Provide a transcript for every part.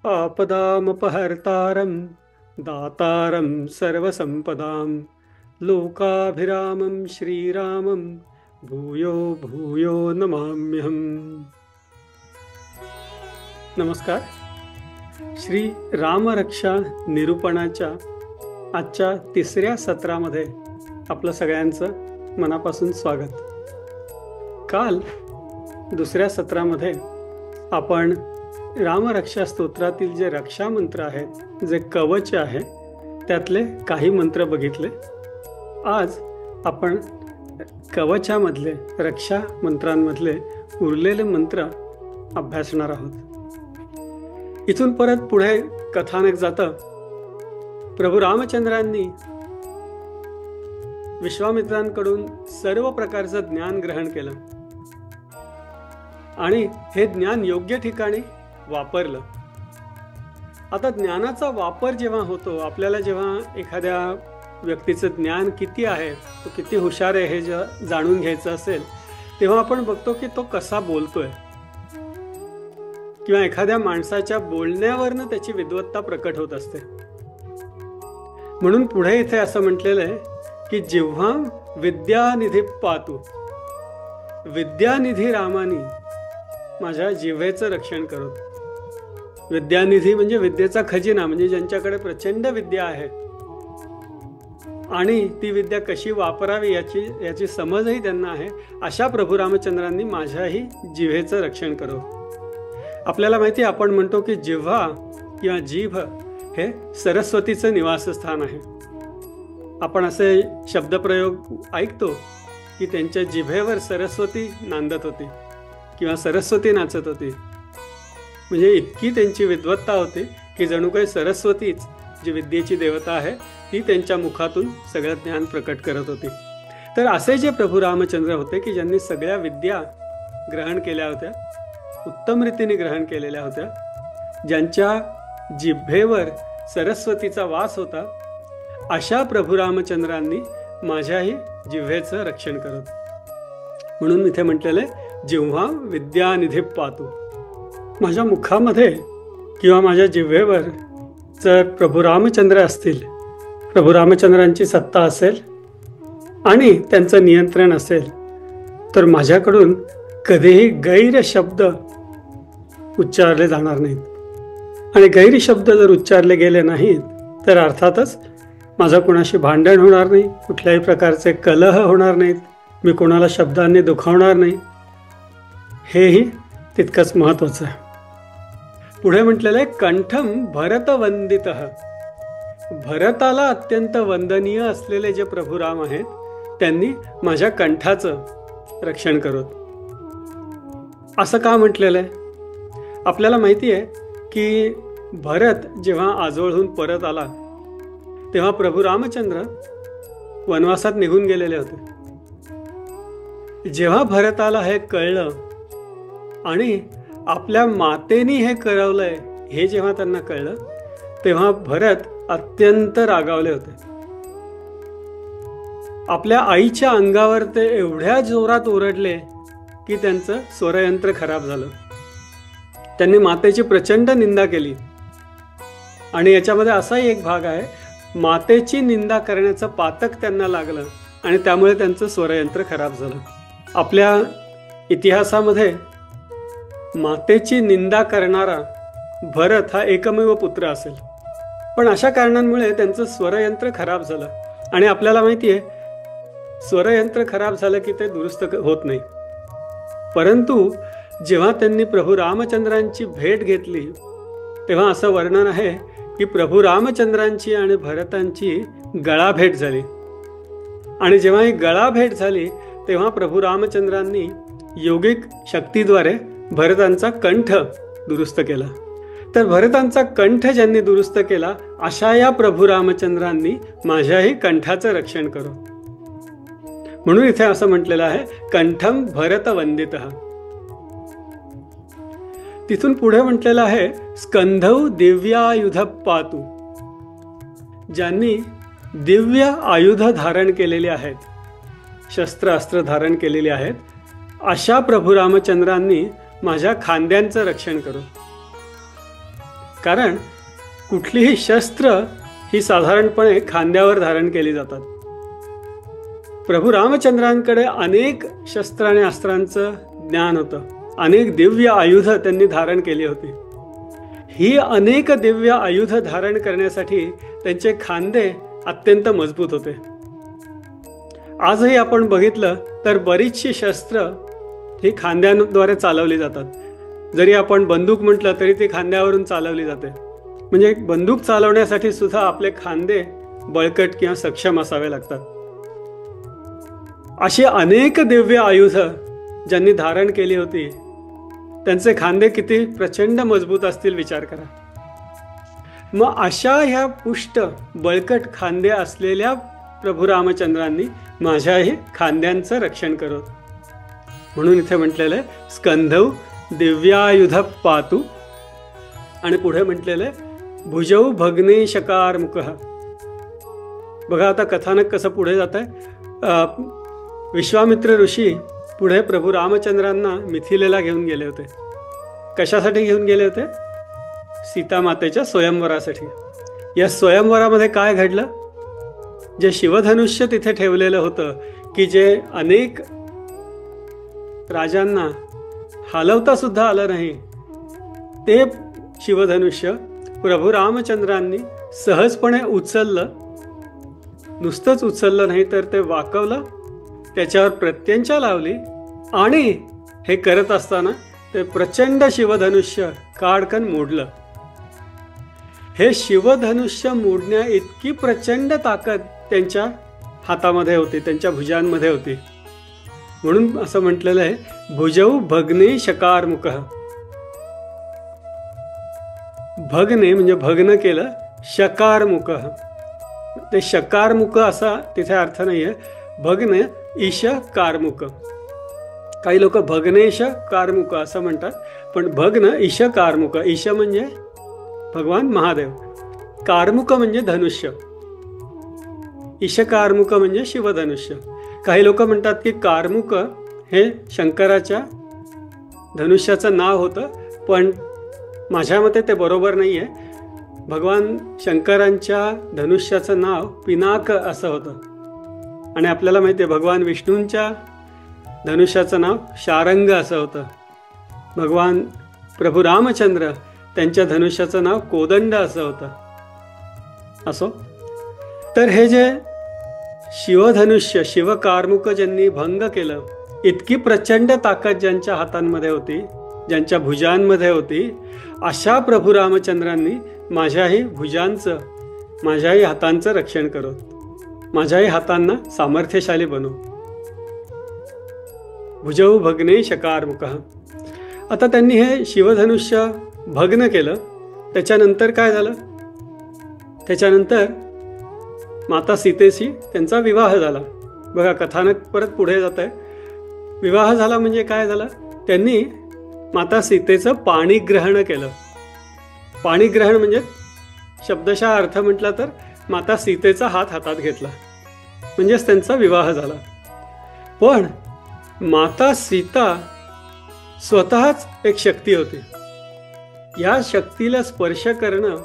आपदामपहर्तारं दातारं सर्वसंपदां लोकाभिरामं श्रीरामं भूयो भूयो नमाम्यहम्. नमस्कार. श्री रामरक्षा निरूपणाच्या आजच्या तिसऱ्या सत्रामध्ये आपलं सगळ्यांचं मनापासून स्वागत. काल दुसऱ्या सत्रामध्ये आपण रामरक्षा स्तोत्रातील जे रक्षा मंत्र आहेत, जे कवच आहे, त्यातले काही मंत्र बघितले. आज आपण कवचामधले, रक्षा मंत्रांमधले उरलेले मंत्र अभ्यासणार आहोत. इथून परत पुढे कथानक जातं. प्रभू रामचंद्रांनी विश्वामित्रांकडून सर्व प्रकारचं ज्ञान ग्रहण केलं आणि हे ज्ञान योग्य ठिकाणी वापरलं. आता ज्ञानाचा वापर जेव्हा होतो, आपल्याला जेव्हा एखाद्या व्यक्तीचं ज्ञान किती आहे, तो किती हुशार आहे हे जाणून घ्यायचं असेल, तेव्हा आपण बघतो की तो कसा बोलतोय, किंवा एखाद्या माणसाच्या बोलण्यावरनं त्याची विद्वत्ता प्रकट होत असते. म्हणून पुढे इथे असं म्हटलेलं आहे की जेव्हा विद्यानिधी पातू, विद्यानिधी रामानी माझ्या जिव्हेचं रक्षण करत. विद्यानिधी म्हणजे विद्येचा खजिना, म्हणजे ज्यांच्याकडे प्रचंड विद्या आहे आणि ती विद्या कशी वापरावी याची समजही त्यांना आहे, अशा प्रभू रामचंद्रांनी माझ्याही जिव्हेचं रक्षण करत. आपल्याला माहिती, आपण म्हणतो की जिव्हा किंवा जीभ हे सरस्वतीचं निवासस्थान आहे. आपण असे शब्दप्रयोग ऐकतो की त्यांच्या जिभेवर सरस्वती नांदत होती किंवा सरस्वती नाचत होती. म्हणजे इतकी त्यांची विद्वत्ता होती की जणू काही सरस्वतीच, जी विद्येची देवता आहे, ती त्यांच्या मुखातून सगळं ज्ञान प्रकट करत होती. तर असे जे प्रभू रामचंद्र होते की ज्यांनी सगळ्या विद्या ग्रहण केल्या होत्या, उत्तम रीतीने ग्रहण केलेल्या होत्या, ज्यांच्या जिभेवर सरस्वतीचा वास होता, अशा प्रभू रामचंद्रांनी माझ्याही जिव्हेचं रक्षण करत. म्हणून इथे म्हटलेलं आहे, जेव्हा विद्यानिधी पातू, माझ्या मुखामध्ये किंवा माझ्या जिव्हेवर जर प्रभू रामचंद्र असतील, प्रभू रामचंद्रांची सत्ता असेल आणि त्यांचं नियंत्रण असेल, तर माझ्याकडून कधीही गैर शब्द उच्चारले जाणार नाहीत. आणि गैर शब्द जर उच्चारले गेले नाहीत तर अर्थातच माझं कोणाशी भांडण होणार नाही, कुठल्याही प्रकारचे कलह होणार नाहीत, मी कोणाला शब्दांनी दुखावणार नाही. हेही तितकंच महत्त्वाचं आहे. पुढे म्हटलेलं आहे, कंठम भरतवंदितः, भरताला अत्यंत वंदनीय असलेले जे प्रभू राम आहेत, त्यांनी माझ्या कंठाचं रक्षण करत. असं का म्हटलेलं आहे? आपल्याला माहिती आहे की भरत जेव्हा आजोळहून परत आला तेव्हा प्रभू रामचंद्र वनवासात निघून गेलेले होते. जेव्हा भरताला हे कळलं आणि आपल्या मातेनी हे कळवलंय हे जेव्हा त्यांना कळलं, तेव्हा भरत अत्यंत रागावले होते. आपल्या आईच्या अंगावर ते एवढ्या जोरात ओरडले की त्यांचं स्वरयंत्र खराब झालं. त्यांनी मातेची प्रचंड निंदा केली. आणि याच्यामध्ये असाही एक भाग आहे, मातेची निंदा करण्याचं पातक त्यांना लागलं आणि त्यामुळे त्यांचं स्वरयंत्र खराब झालं. आपल्या इतिहासामध्ये मातेची निंदा करणारा भरत हा एकमेव पुत्र असेल, पण अशा कारणांमुळे त्यांचं स्वरयंत्र खराब झालं. आणि आपल्याला माहिती आहे, स्वरयंत्र खराब झालं की ते दुरुस्त होत नाही. परंतु जेव्हा त्यांनी प्रभू रामचंद्रांची भेट घेतली तेव्हा असं वर्णन आहे की प्रभू रामचंद्रांची आणि भरतांची गळाभेट झाली. आणि जेव्हा ही गळाभेट झाली तेव्हा प्रभू रामचंद्रांनी योगिक शक्तीद्वारे भरतांचा कंठ दुरुस्त केला. तर भरतांचा कंठ ज्यांनी दुरुस्त केला, अशा या प्रभू रामचंद्रांनी माझ्याही कंठाचं रक्षण करो. म्हणून इथे असं म्हटलेलं आहे, कंठम भरतवंदितः. तिथून पुढे म्हटलेलं आहे, स्कंधौ दिव्यायुध पातू, ज्यांनी दिव्य आयुध धारण केलेली आहेत, शस्त्र अस्त्र धारण केलेली आहेत, अशा प्रभू रामचंद्रांनी माझ्या खांद्यांचं रक्षण करो. कारण कुठलीही शस्त्र ही साधारणपणे खांद्यावर धारण केली जातात. प्रभू रामचंद्रांकडे अनेक शस्त्र आणि अस्त्रांचं ज्ञान होतं. अनेक दिव्य आयुध त्यांनी धारण केली होती. ही अनेक दिव्य आयुध धारण करण्यासाठी त्यांचे खांदे अत्यंत मजबूत होते. आजही आपण बघितलं तर बरीचशी शस्त्र ही खांद्यांद्वारे चालवली जातात. जरी आपण बंदूक म्हटलं तरी ती खांद्यावरून चालवली जाते. म्हणजे बंदूक चालवण्यासाठी सुद्धा आपले खांदे बळकट किंवा सक्षम असावे लागतात. अशी अनेक दिव्य आयुध ज्यांनी धारण केली होती त्यांचे खांदे किती प्रचंड मजबूत असतील विचार करा. मग अशा ह्या पुष्ट बळकट खांदे असलेल्या प्रभू रामचंद्रांनी माझ्याही खांद्यांचं रक्षण करो म्हणून इथे म्हटलेलं आहे स्कंधौ दिव्यायुध पातू. आणि पुढे म्हटलेलं आहे भुजौ भग्ने शकार मुख. बघा आता कथानक कसं पुढे जात आहे. विश्वामित्र ऋषी पुढे प्रभू रामचंद्रांना मिथिलेला घेऊन गेले होते. कशासाठी घेऊन गेले होते? सीतामातेच्या स्वयंवरासाठी. या स्वयंवरामध्ये काय घडलं? जे शिवधनुष्य तिथे ठेवलेलं होतं की जे अनेक राजांना हलवता सुद्धा आलं नाही, ते शिवधनुष्य प्रभू रामचंद्रांनी सहजपणे उचललं. नुसतंच उचललं नाही तर ते वाकवलं, त्याच्यावर प्रत्यंचा लावली आणि हे करत असताना ते प्रचंड शिवधनुष्य काडकन मोडलं. हे शिवधनुष्य मोडण्या इतकी प्रचंड ताकद त्यांच्या हातामध्ये होती, त्यांच्या भुजांमध्ये होती. म्हणून असं म्हटलेलं आहे भुजौ भग्ने शकारमुख. भग्ने म्हणजे भग्न केलं, शकारमुख ते शकारमुख असा तिथे अर्थ नाहीये. भग्न ईश कारमुख. काही लोक भग्नेश कारमुख असं म्हणतात, पण भग्न ईश कारमुख. ईश म्हणजे भगवान महादेव, कारमुख म्हणजे धनुष्य, ईश कारमुख म्हणजे शिवधनुष्य. काही लोक म्हणतात की कारमुख हे शंकराच्या धनुष्याचं नाव होतं, पण माझ्या मते ते बरोबर नाही आहे. भगवान शंकरांच्या धनुष्याचं नाव पिनाक असं होतं. आणि आपल्याला माहिती आहे भगवान विष्णूंच्या धनुष्याचं नाव शारंग असं होतं. भगवान प्रभू रामचंद्र त्यांच्या धनुष्याचं नाव कोदंड असं होतं. असो, तर हे जे शिवधनुष्य शिवकारमुक ज्यांनी भंग केलं, इतकी प्रचंड ताकद ज्यांच्या हातांमध्ये होती, ज्यांच्या भुजांमध्ये होती, अशा प्रभू रामचंद्रांनी माझ्याही भुजांचं, माझ्याही हातांचं रक्षण करो, माझ्याही हातांना सामर्थ्यशाली बनव. भुजौ भग्ने शकारमुख. आता त्यांनी हे शिवधनुष्य भग्न केलं. त्याच्यानंतर काय झालं? त्याच्यानंतर माता सीतेशी त्यांचा विवाह झाला. बघा कथानक परत पुढे जात आहे. विवाह झाला म्हणजे काय झालं? त्यांनी माता सीतेचं पाणीग्रहण केलं. पाणीग्रहण म्हणजे शब्दशः अर्थ म्हटला तर माता सीतेचा हात हातात घेतला, म्हणजेच त्यांचा विवाह झाला. पण माता सीता स्वतःच एक शक्ती होती. या शक्तीला स्पर्श करणं,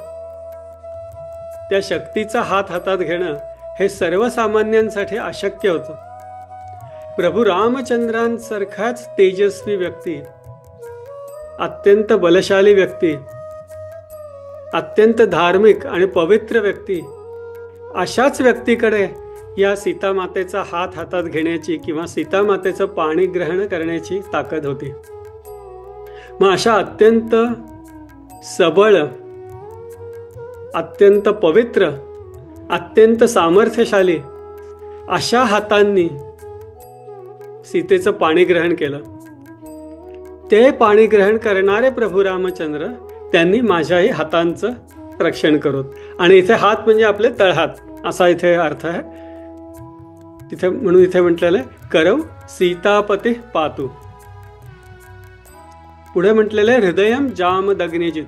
त्या शक्तीचा हात हातात घेणं हे सर्वसामान्यांसाठी अशक्य होतं. प्रभू रामचंद्रांसारखाच तेजस्वी व्यक्ती, अत्यंत बलशाली व्यक्ती, अत्यंत धार्मिक आणि पवित्र व्यक्ती, अशाच व्यक्तीकडे या सीतामातेचा हात हातात घेण्याची किंवा सीतामातेचं पाणी ग्रहण करण्याची ताकद होती. मग अशा अत्यंत सबळ, अत्यंत पवित्र, अत्यंत सामर्थ्यशाली अशा हातांनी सीतेचं पाणी ग्रहण केलं. ते पाणी ग्रहण करणारे प्रभू रामचंद्र त्यांनी माझ्याही हातांचं रक्षण करोत. आणि इथे हात म्हणजे आपले तळहात असा इथे अर्थ आहे. तिथे म्हणून इथे म्हटलेलं आहे करौ सीतापती पातू. पुढे म्हटलेलं आहे हृदयम जामदग्निजित.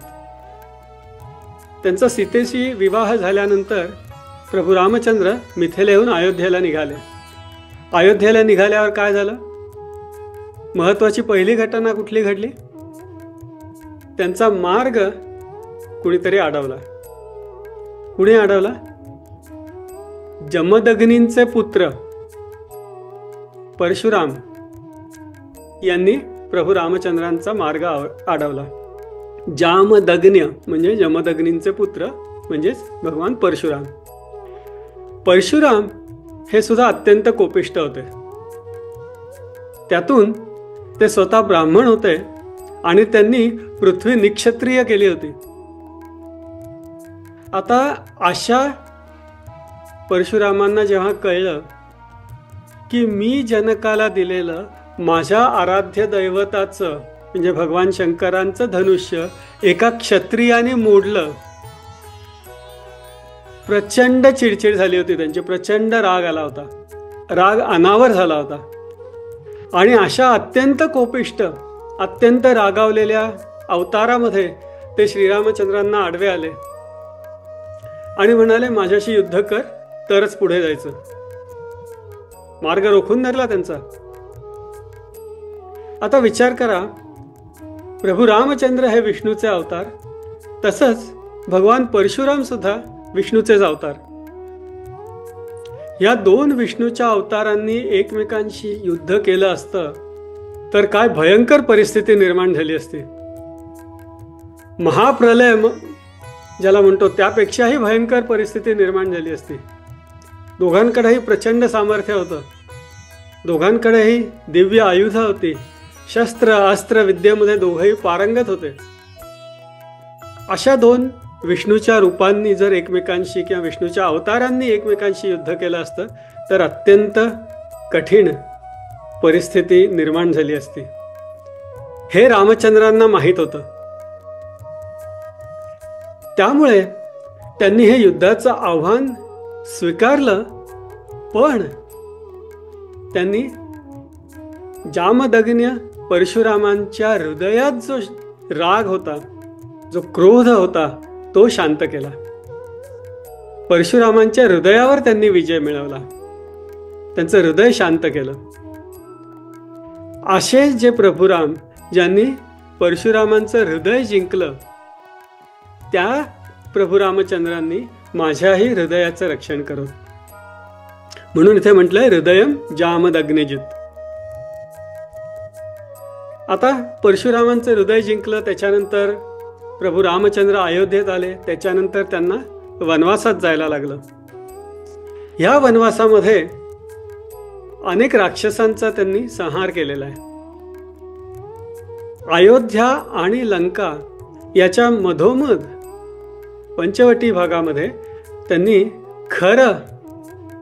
त्यांचा सीतेशी विवाह झाल्यानंतर प्रभू रामचंद्र मिथिलेहून अयोध्येला निघाले. अयोध्येला निघाल्यावर काय झालं? महत्वाची पहिली घटना कुठली घडली? त्यांचा मार्ग कुणीतरी अडवला. कुणी अडवला? जमदग्नींचे पुत्र परशुराम यांनी प्रभू रामचंद्रांचा मार्ग अडवला. जामदग्न्य म्हणजे जमदग्नींचे पुत्र म्हणजेच भगवान परशुराम. परशुराम हे सुद्धा अत्यंत कोपिष्ट होते. त्यातून ते स्वतः ब्राह्मण होते आणि त्यांनी पृथ्वी निक्षत्रिय केली होती. आता अशा परशुरामांना जेव्हा कळलं की मी जनकाला दिलेलं माझ्या आराध्य दैवताचं म्हणजे भगवान शंकरांचं धनुष्य एका क्षत्रियाने मोडलं, प्रचंड चिडचिड झाली होती त्यांची. प्रचंड राग आला होता. राग अनावर झाला होता. आणि अशा अत्यंत कोपिष्ट अत्यंत रागावलेल्या अवतारामध्ये ते श्रीरामचंद्रांना आडवे आले आणि म्हणाले माझ्याशी युद्ध कर तरच पुढे जायचं. मार्ग रोखून धरला त्यांचा. आता विचार करा, प्रभू रामचंद्र हे विष्णूचे अवतार, तसंच भगवान परशुराम सुद्धा विष्णूचेच अवतार. या दोन विष्णूच्या अवतारांनी एकमेकांशी युद्ध केलं असतं तर काय भयंकर परिस्थिती निर्माण झाली असती. महाप्रलय ज्याला म्हणतो त्यापेक्षाही भयंकर परिस्थिती निर्माण झाली असती. दोघांकडेही प्रचंड सामर्थ्य होतं. दोघांकडेही दिव्य आयुध होती. शस्त्र अस्त्र विद्येमध्ये दोघंही पारंगत होते. अशा दोन विष्णूच्या रूपांनी जर एकमेकांशी किंवा विष्णूच्या अवतारांनी एकमेकांशी युद्ध केलं असतं तर अत्यंत कठीण परिस्थिती निर्माण झाली असती. हे रामचंद्रांना माहीत होतं. त्यामुळे त्यांनी हे युद्धाचं आव्हान स्वीकारलं. पण त्यांनी जामदग्न्य परशुरामांच्या हृदयात जो राग होता, जो क्रोध होता, तो शांत केला. परशुरामांच्या हृदयावर त्यांनी विजय मिळवला. त्यांचं हृदय शांत केलं. असे जे प्रभुराम ज्यांनी परशुरामांचं हृदय जिंकलं, त्या प्रभू रामचंद्रांनी माझ्याही हृदयाचं रक्षण करो. म्हणून इथे म्हटलंय हृदयम जामदग्निजित. आता परशुरामांचं हृदय जिंकलं. त्याच्यानंतर प्रभू रामचंद्र अयोध्येत आले. त्याच्यानंतर त्यांना वनवासात जायला लागलं. ह्या वनवासामध्ये अनेक राक्षसांचा त्यांनी संहार केलेला आहे. अयोध्या आणि लंका याच्या मधोमध पंचवटी भागामध्ये त्यांनी खर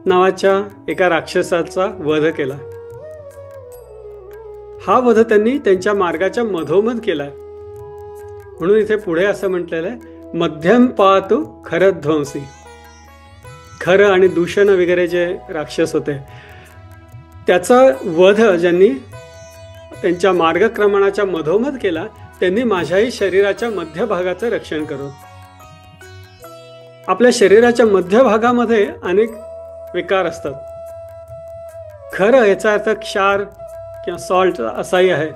नावाच्या एका राक्षसाचा वध केला. हा वध त्यांनी त्यांच्या मार्गाच्या मधोमध केला. म्हणून इथे पुढे असं म्हटलेलं आहे मध्यम पाहतो खरध्वंसी. खर आणि दूषण वगैरे जे राक्षस होते त्याचा वध ज्यांनी त्यांच्या मार्गक्रमणाच्या मधोमध केला, त्यांनी माझ्याही शरीराच्या मध्यभागाचं रक्षण करो. आपल्या शरीराच्या मध्यभागामध्ये अनेक विकार असतात. खरं याचा अर्थ क्षार किंवा सॉल्ट असाही आहे.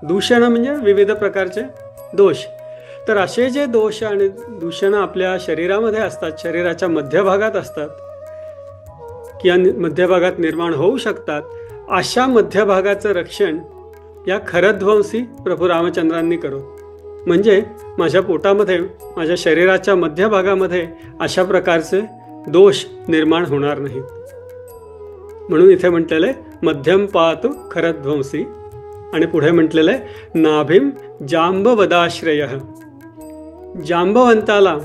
दूषण म्हणजे विविध प्रकारचे दोष. तर असे जे दोष आणि दूषण आपल्या शरीरामध्ये असतात, शरीराच्या मध्यभागात असतात किंवा मध्यभागात निर्माण होऊ शकतात, अशा मध्यभागाचं रक्षण या खरध्वंसी प्रभू रामचंद्रांनी करो. म्हणजे माझ्या पोटामध्ये, माझ्या शरीराच्या मध्यभागामध्ये अशा प्रकारचे दोष निर्माण होणार नाहीत. म्हणून इथे म्हटलेलं आहे मध्यम पाहतो खरध्वंसी. आणि पुढे म्हटलेलं आहे नाभिम जांबवदाश्रय. जांबवंताला,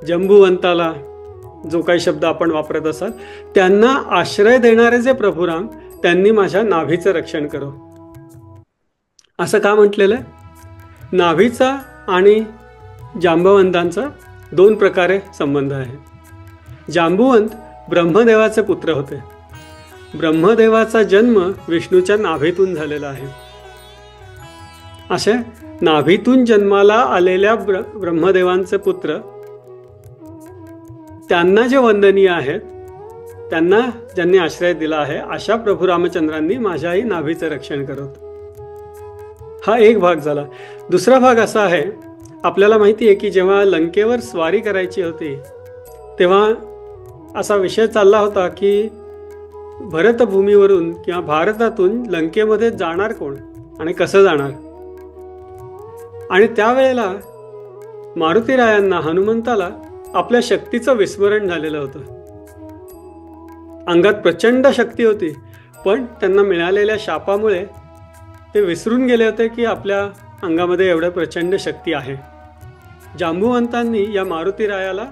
जंबुवंताला जो काही शब्द आपण वापरत असाल, त्यांना आश्रय देणारे जे प्रभुराम, त्यांनी माझ्या नाभीचं रक्षण करो. असं का म्हटलेलं आहे? नाभीचा आणि जांबवंतांचा दोन प्रकारे संबंध आहे. जांबुवंत ब्रह्मदेवाचे पुत्र होते. ब्रह्मदेवाचा जन्म विष्णूच्या नाभीतून झालेला आहे. असे नाभीतून जन्माला आलेल्या ब्रह्मदेवांचे पुत्र, त्यांना जे वंदनीय आहेत, त्यांना ज्यांनी आश्रय दिला आहे, अशा प्रभू रामचंद्रांनी माझ्याही नाभीचं रक्षण करत. हा एक भाग झाला. दुसरा भाग असा आहे आपल्याला माहिती आहे की जेव्हा लंकेवर स्वारी करायची होती तेव्हा असा विषय चालला होता की भरतभूमीवरून किंवा भारतातून लंकेमध्ये जाणार कोण आणि कसं जाणार. आणि त्यावेळेला मारुतीरायांना, हनुमंताला आपल्या शक्तीचं विस्मरण झालेलं होतं. अंगात प्रचंड शक्ती होती, पण त्यांना मिळालेल्या शापामुळे ते विसरून गेले होते की आपल्या अंगामध्ये एवढं प्रचंड शक्ती आहे. जांबुवंतांनी या मारुतीरायाला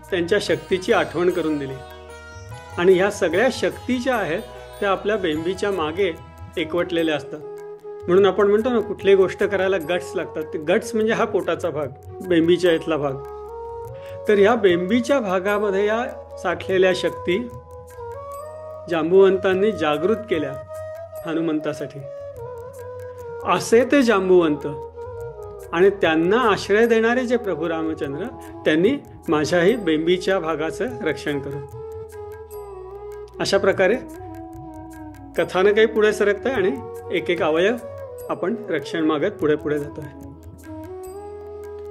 त्यांच्या शक्तीची आठवण करून दिली आणि ह्या सगळ्या शक्ती ज्या आहेत त्या आपल्या बेंबीच्या मागे एकवटलेल्या असतात. म्हणून आपण म्हणतो ना, कुठली गोष्ट करायला गट्स लागतात. ते गट्स म्हणजे हा पोटाचा भाग, बेंबीच्या इथला भाग. तर ह्या बेंबीच्या भागामध्ये या साठलेल्या शक्ती जांबुवंतांनी जागृत केल्या हनुमंतासाठी. असे ते जांबुवंत आणि त्यांना आश्रय देणारे जे प्रभू रामचंद्र, त्यांनी माझ्याही बेंबीच्या भागाचं रक्षण करू. अशा प्रकारे कथानं काही पुढे सरकत आहे आणि एक एक अवयव आपण रक्षण मागत पुढे पुढे जातोय.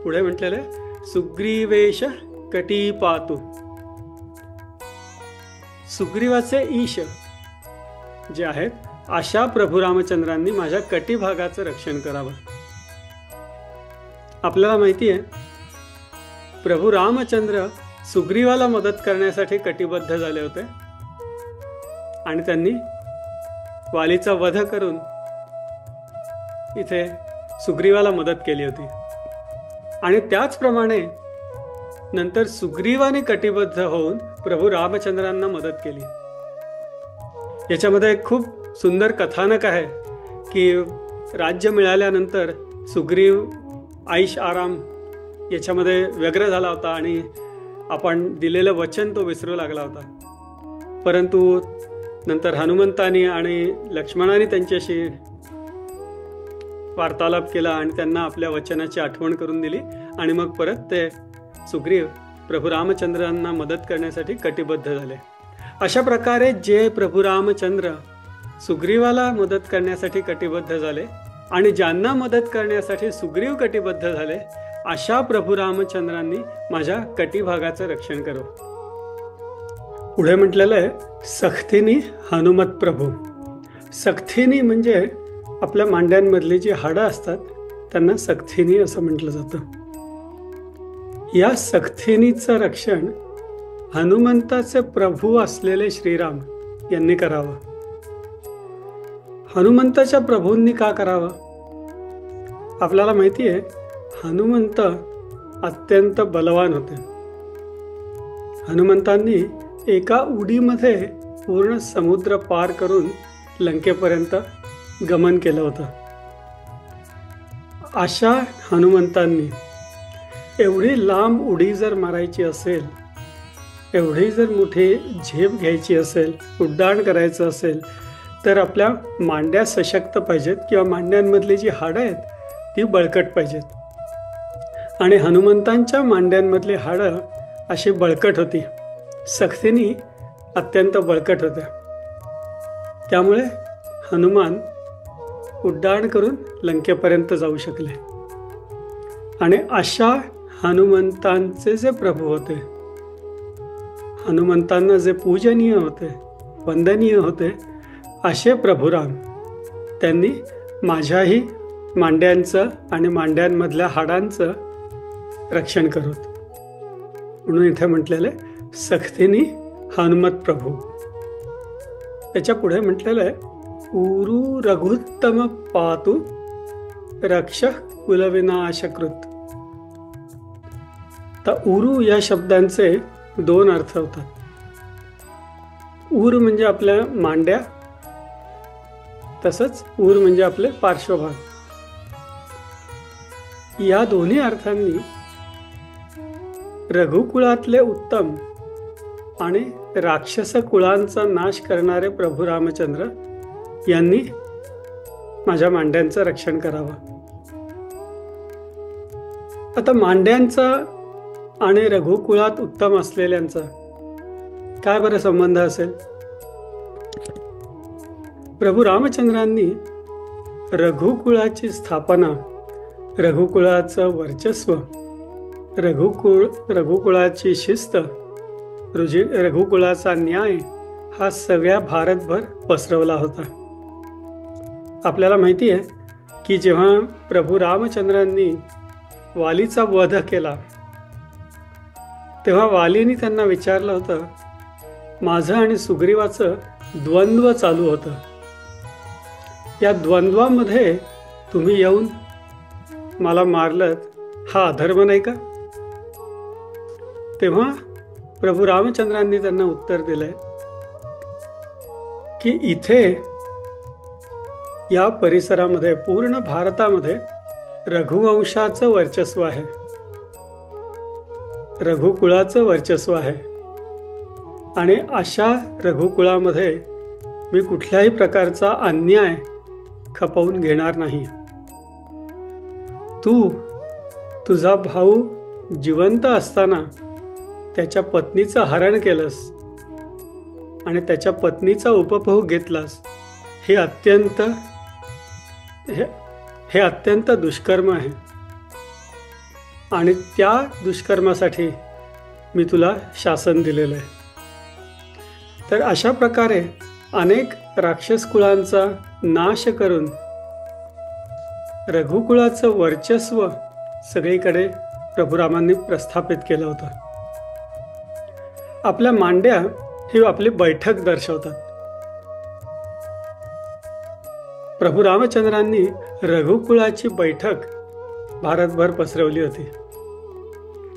पुढे म्हटलेलं आहे, सुग्रीवेश कटी पातू. सुग्रीवाचे ईश जे आहेत अशा प्रभू रामचंद्रांनी माझ्या कटी भागाचं रक्षण करावं. आपल्याला माहिती आहे प्रभू रामचंद्र सुग्रीवाला मदत करण्यासाठी कटिबद्ध झाले होते आणि त्यांनी वालीचा वध करून इथे सुग्रीवाला मदत केली होती. आणि त्याचप्रमाणे नंतर सुग्रीवाने कटिबद्ध होऊन प्रभू रामचंद्रांना मदत केली. याच्यामध्ये एक खूप सुंदर कथानक आहे की राज्य मिळाल्यानंतर सुग्रीव आईश आराम याच्यामध्ये व्यग्र झाला होता आणि आपण दिलेलं वचन तो विसरू लागला होता. परंतु नंतर हनुमंतानी आणि लक्ष्मणाने त्यांच्याशी वार्तालाप केला आणि त्यांना आपल्या वचनाची आठवण करून दिली आणि मग परत ते सुग्रीव प्रभू रामचंद्रांना मदत करण्यासाठी कटिबद्ध झाले. अशा प्रकारे जे प्रभू रामचंद्र सुग्रीवाला मदत करण्यासाठी कटिबद्ध झाले आणि ज्यांना मदत करण्यासाठी सुग्रीव कटिबद्ध झाले, अशा प्रभू रामचंद्रांनी माझ्या कटिभागाचं रक्षण करो. पुढे म्हटलेलं आहे, सख्थिनी हनुमत प्रभू. सख्थिनी म्हणजे आपल्या मांड्यांमधली जी हाडं असतात त्यांना सख्थिनी असं म्हटलं जातं. या सख्थिनीचं रक्षण हनुमंताचे प्रभू असलेले श्रीराम यांनी करावं. हनुमंताच्या प्रभूंनी का करावं? आपल्याला माहिती आहे हनुमंत अत्यंत बलवान होते. हनुमंतांनी एका उडीमध्ये पूर्ण समुद्र पार करून लंकेपर्यंत गमन केलं होतं. अशा हनुमंतांनी एवढी लांब उडी जर मारायची असेल, एवढी जर मोठी झेप घ्यायची असेल, उड्डाण करायचं असेल, तर आपल्या मांड्या सशक्त पाहिजेत किंवा मांड्यांमधली जी हाडं आहेत ती बळकट पाहिजेत. आणि हनुमंतांच्या मांड्यांमधली हाडं अशी बळकट होती. सख्थिनी अत्यंत बळकट होत्या. त्यामुळे हनुमान उड्डाण करून लंकेपर्यंत जाऊ शकले. आणि अशा हनुमंतांचे जे प्रभू होते, हनुमंतांना जे पूजनीय होते, वंदनीय होते, असे प्रभुराम त्यांनी माझ्याही मांड्यांचं आणि मांड्यांमधल्या हाडांचं रक्षण करत. म्हणून इथे म्हटलेलं आहे सख्थिनी हनुमत प्रभू. त्याच्या पुढे म्हटलेलं आहे, उरु रघुत्तम पातु रक्ष कुलविनाशकृत. तर उरु या शब्दांचे दोन अर्थ होतात. उर म्हणजे आपल्या मांड्या, तसंच उर म्हणजे आपले पार्श्वभाग. या दोन्ही अर्थांनी रघुकुळातले उत्तम आणि राक्षस कुळांचा नाश करणारे प्रभू रामचंद्र यांनी माझ्या मांड्यांचं रक्षण करावं. आता मांड्यांचा आणि रघुकुळात उत्तम असलेल्यांचा काय बरं संबंध असेल? प्रभू रामचंद्रांनी रघुकुळाची स्थापना रघुकुळाचं वर्चस्व, रघुकुळाची शिस्त, रघुकुळाचा न्याय हा सगळ्या भारतभर पसरवला होता. आपल्याला माहिती आहे की जेव्हा प्रभू रामचंद्रांनी वालीचा वध केला तेव्हा वालीने त्यांना विचारलं होतं, माझं आणि सुग्रीवाचं द्वंद्व चालू होतं, या द्वंद्वामध्ये तुम्ही येऊन मला मारलत, हा अधर्म नाही का? तेव्हा प्रभू रामचंद्रांनी त्यांना उत्तर दिलंय की इथे या परिसरामध्ये, पूर्ण भारतामध्ये रघुवंशाचं वर्चस्व आहे, रघुकुळाचं वर्चस्व आहे आणि अशा रघुकुळामध्ये मी कुठल्याही प्रकारचा अन्याय खपवून घेणार नाही. तू तुझा भाऊ जिवंत असताना त्याच्या पत्नीचं हरण केलंस आणि त्याच्या पत्नीचा उपभोग घेतलास, हे अत्यंत दुष्कर्म आहे आणि त्या दुष्कर्मासाठी मी तुला शासन दिलेलं आहे. तर अशा प्रकारे अनेक राक्षस कुळांचा नाश करून रघुकुळाचं वर्चस्व सगळीकडे प्रभुरामांनी प्रस्थापित केलं होतं. आपल्या मांड्या ही आपली बैठक दर्शवतात. प्रभू रामचंद्रांनी रघुकुळाची बैठक भारतभर पसरवली होती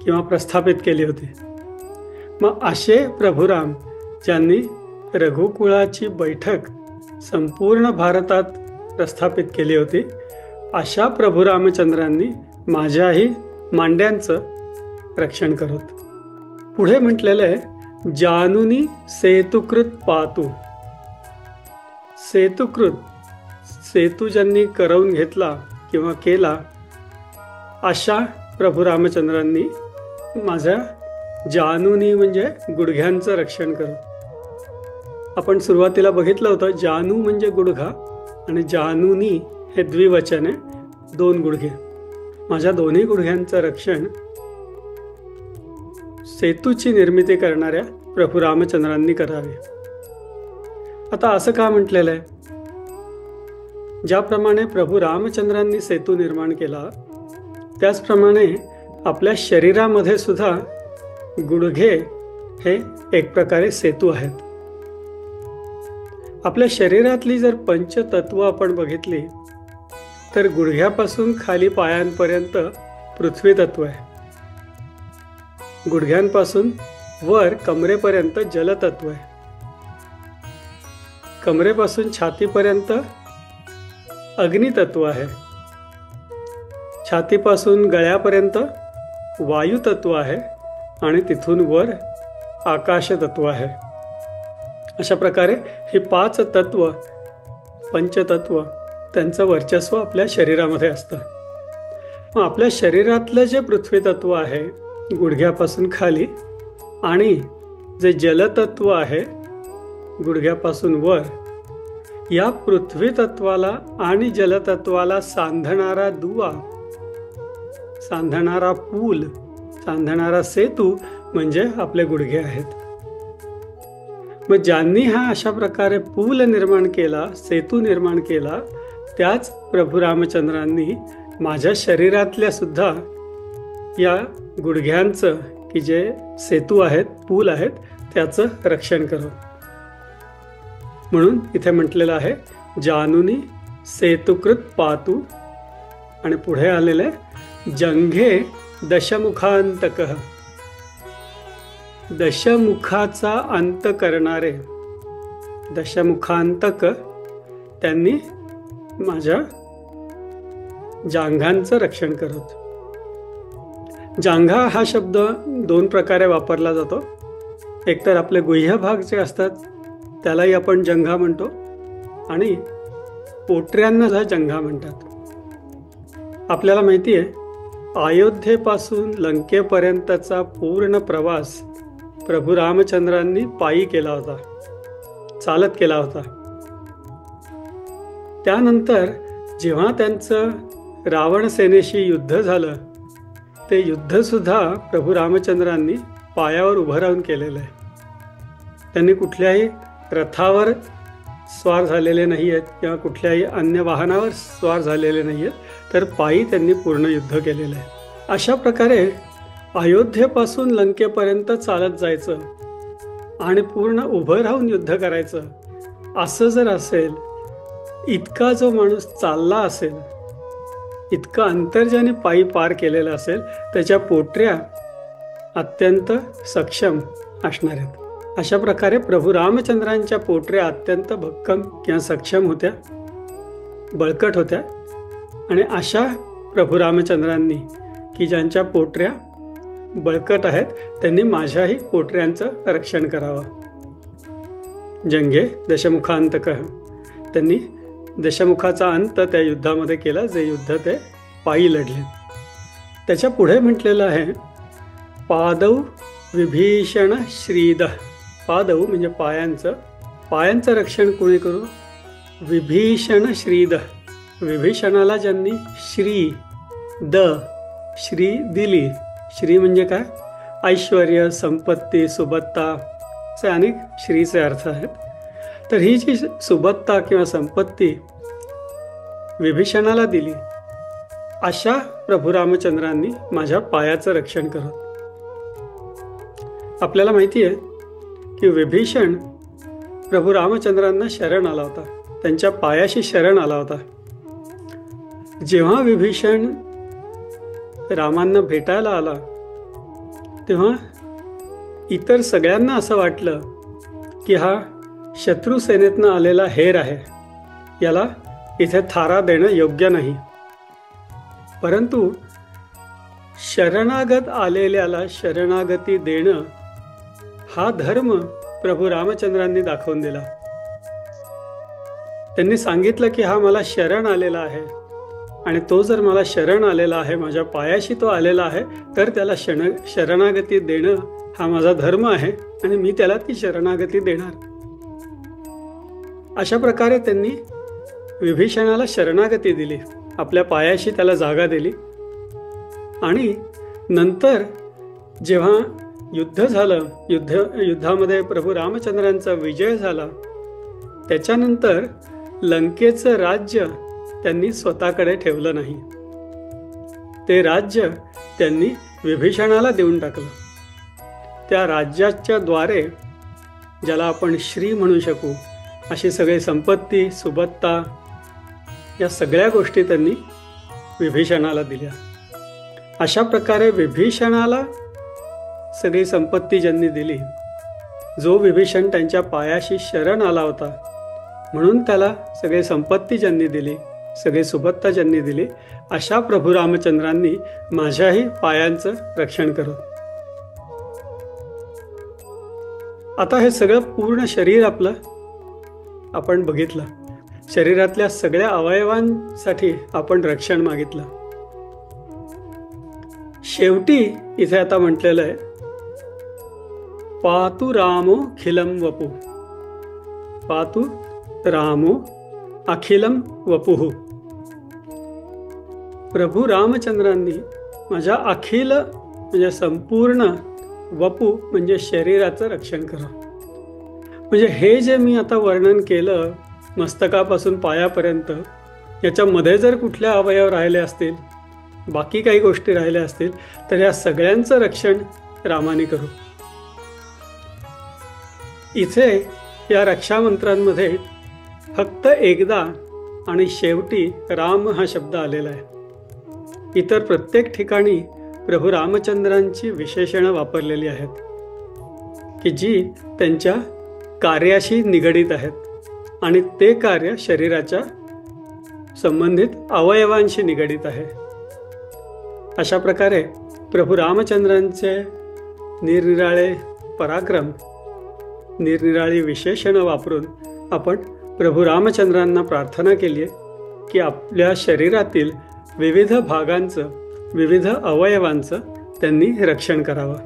किंवा प्रस्थापित केली होती. मग असे प्रभुराम ज्यांनी रघुकुळाची बैठक संपूर्ण भारतात प्रस्थापित केली होती, अशा प्रभू रामचंद्रांनी माझ्याही मांड्यांचं रक्षण करत. पुढे म्हटलेलं आहे, जानुनी सेतुकृत पातू. सेतुकृत, सेतू ज्यांनी करवून घेतला किंवा केला, अशा प्रभू रामचंद्रांनी माझ्या जानुनी म्हणजे गुडघ्यांचं रक्षण करत. आपण सुरुवातीला बघितलं होतं, जानू म्हणजे गुडघा आणि जानुनी हे द्विवचन आहे, दोन गुडघे. माझ्या दोन्ही गुडघ्यांचं रक्षण सेतूची निर्मिती करणाऱ्या प्रभू रामचंद्रांनी करावे. आता असं का म्हटलेलं आहे? ज्याप्रमाणे प्रभू रामचंद्रांनी सेतू निर्माण केला, त्याचप्रमाणे आपल्या शरीरामध्ये सुद्धा गुडघे हे एक प्रकारे सेतू आहेत. आपल्या शरीरातली जर पंचतत्व आपण बघितली तर गुडघ्यापासून खाली पायांपर्यंत पृथ्वी तत्व आहे, गुडघ्यांपासून वर कमरेपर्यंत जलतत्व आहे, कमरेपासून छातीपर्यंत अग्नितत्व आहे, छातीपासून गळ्यापर्यंत वायुतत्व आहे आणि तिथून वर आकाशतत्व आहे. अशा प्रकारे हे 5 तत्व, पंचतत्व, त्यांचं वर्चस्व आपल्या शरीरामध्ये असतं. मग आपल्या शरीरातलं जे पृथ्वी तत्व आहे गुडघ्यापासून खाली आणि जे जलतत्व आहे गुडघ्यापासून वर, या पृथ्वी तत्वाला आणि जलतत्वाला सांधणारा दुवा, सांधणारा पूल, सांधणारा सेतू म्हणजे आपले गुडघे आहेत. मग ज्यांनी हा अशा प्रकारे पूल निर्माण केला, सेतू निर्माण केला, त्याच प्रभू रामचंद्रांनी माझ्या शरीरातल्या सुद्धा या गुडघ्यांचं, की जे सेतू आहेत, पूल आहेत, त्याचं रक्षण करो. म्हणून इथे म्हटलेलं आहे, जानुनी सेतुकृत पातू. आणि पुढे आलेलं आहे, जंघे दशमुखांतकः. दशमुखाचा अंत करणारे, दशमुखांतक, त्यांनी माझ्या जांघांचं रक्षण करत. जांघा हा शब्द 2 प्रकारे वापरला जातो. एकतर आपले गुह्य भाग जे असतात त्यालाही आपण जंघा म्हणतो आणि पोटऱ्यांना जंघा म्हणतात. आपल्याला माहिती आहे, अयोध्येपासून लंकेपर्यंतचा पूर्ण प्रवास प्रभू रामचंद्रांनी पायी केला होता, चालत केला होता. त्यानंतर जेव्हा त्यांचं रावण सेनेशी युद्ध झालं, ते युद्धसुद्धा प्रभू रामचंद्रांनी पायावर उभं राहून केलेलं आहे. त्यांनी कुठल्याही रथावर स्वार झालेले नाही आहेत किंवा कुठल्याही अन्य वाहनावर स्वार झालेले नाही आहेत, तर पायी त्यांनी पूर्ण युद्ध केलेलं आहे. अशा प्रकारे अयोध्येपासून लंकेपर्यंत चालत जायचं आणि पूर्ण उभं राहून युद्ध करायचं, असं जर असेल, इतका जो माणूस चालला असेल, इतकं अंतर ज्याने पायी पार केलेलं असेल, त्याच्या पोटऱ्या अत्यंत सक्षम असणार आहेत. अशा प्रकारे प्रभू रामचंद्रांच्या पोटऱ्या अत्यंत भक्कम किंवा सक्षम होत्या, बळकट होत्या. आणि अशा प्रभू रामचंद्रांनी की ज्यांच्या पोटऱ्या बळकट आहेत, त्यांनी माझ्याही पोटऱ्यांचं रक्षण करावं. जंगे दशमुखांतकः, त्यांनी दशमुखाचा अंत त्या युद्धामध्ये केला, जे युद्ध ते पायी लढले. त्याच्या पुढे म्हटलेलं आहे, पादौ विभीषण श्रीद. पादौ म्हणजे पायांचं रक्षण कोणी करू? विभीषण श्रीद. विभीषणाला ज्यांनी श्री दिली. श्री म्हणजे काय? ऐश्वर्य, संपत्ती, सुबत्ता असे अनेक श्रीचे अर्थ आहेत. तर ही जी सुबत्ता किंवा संपत्ती विभीषणाला दिली, अशा प्रभू रामचंद्रांनी माझ्या पायाचं रक्षण करत. आपल्याला माहिती आहे की विभीषण प्रभू रामचंद्रांना शरण आला होता, त्यांच्या पायाशी शरण आला होता. जेव्हा विभीषण रामांना भेटायला आला, तेव्हा इतर सगळ्यांना असं वाटलं की हा शत्रू सेनेतनं आलेला हेर आहे, याला इथे थारा देणं योग्य नाही. परंतु शरणागत आलेल्याला शरणागती देणं हा धर्म प्रभू रामचंद्रांनी दाखवून दिला. त्यांनी सांगितलं की हा मला शरण आलेला आहे, आणि तो जर मला शरण आलेला आहे, माझ्या पायाशी तो आलेला आहे, तर त्याला शरणागती देणं हा माझा धर्म आहे, आणि मी त्याला ती शरणागती देणार. अशा प्रकारे त्यांनी विभीषणाला शरणागती दिली, आपल्या पायाशी त्याला जागा दिली. आणि नंतर जेव्हा युद्ध झालं, युद्धामध्ये प्रभू रामचंद्रांचा विजय झाला, त्याच्यानंतर लंकेचं राज्य त्यांनी स्वतःकडे ठेवलं नाही. ते राज्य त्यांनी विभीषणाला देऊन टाकलं. त्या राज्याच्या द्वारे, ज्याला आपण श्री म्हणू शकू, अशी सगळी संपत्ती, सुबत्ता, या सगळ्या गोष्टी त्यांनी विभीषणाला दिल्या. अशा प्रकारे विभीषणाला सगळी संपत्ती ज्यांनी दिली, जो विभीषण त्यांच्या पायाशी शरण आला होता, म्हणून त्याला सगळी संपत्ती ज्यांनी दिली, सगळी सुबत्ता ज्यांनी दिली, अशा प्रभू रामचंद्रांनी माझ्याही पायांचं रक्षण करो. आता हे सगळं पूर्ण शरीर आपलं आपण बघितलं. शरीरातल्या सगळ्या अवयवांसाठी आपण रक्षण मागितलं. शेवटी इथे आता म्हटलेलं आहे, पातु रामो खिलम वपु. पातु रामो अखिलम वपुः. प्रभू रामचंद्रांनी माझ्या अखिल म्हणजे संपूर्ण, वपू म्हणजे शरीराचं रक्षण करा. म्हणजे हे जे मी आता वर्णन केलं, मस्तकापासून पायापर्यंत, याच्यामध्ये जर कुठल्या अवयव राहिले असतील, बाकी काही गोष्टी राहिल्या असतील, तर या सगळ्यांचं रक्षण रामाने करू. इथे या रक्षामंत्रांमध्ये फक्त एकदा आणि शेवटी राम हा शब्द आलेला आहे. इतर प्रत्येक ठिकाणी प्रभू रामचंद्रांची विशेषणं वापरलेली आहेत की जी त्यांच्या कार्याशी निगडीत आहेत, आणि ते कार्य शरीराच्या संबंधित अवयवांशी निगडीत आहे. अशा प्रकारे प्रभू रामचंद्रांचे निरनिराळे पराक्रम, निरनिराळी विशेषणं वापरून आपण प्रभू रामचंद्रांना प्रार्थना केली आहे की आपल्या शरीरातील विविध भागांचं, विविध अवयवांचं त्यांनी रक्षण करावं.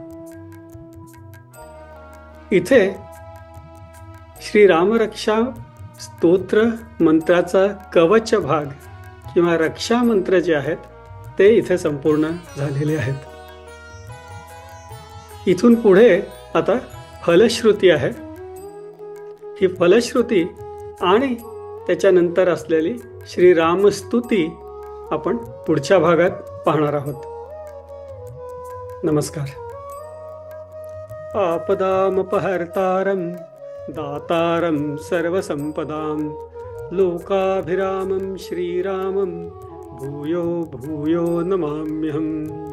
इथे श्री रामरक्षा स्तोत्र मंत्राचा कवच भाग किंवा रक्षा मंत्र जे आहेत ते इथे संपूर्ण झालेले आहेत. इथून पुढे आता फलश्रुती आहे. ही फलश्रुती आणि त्याच्यानंतर असलेली श्रीरामस्तुती आपण पुढच्या भागात पाहणार आहोत. नमस्कार. आपदामपहर्तारं दातारं सर्वसंपदां लोकाभिरामं श्रीरामं भूयो भूयो नमाम्यहम्.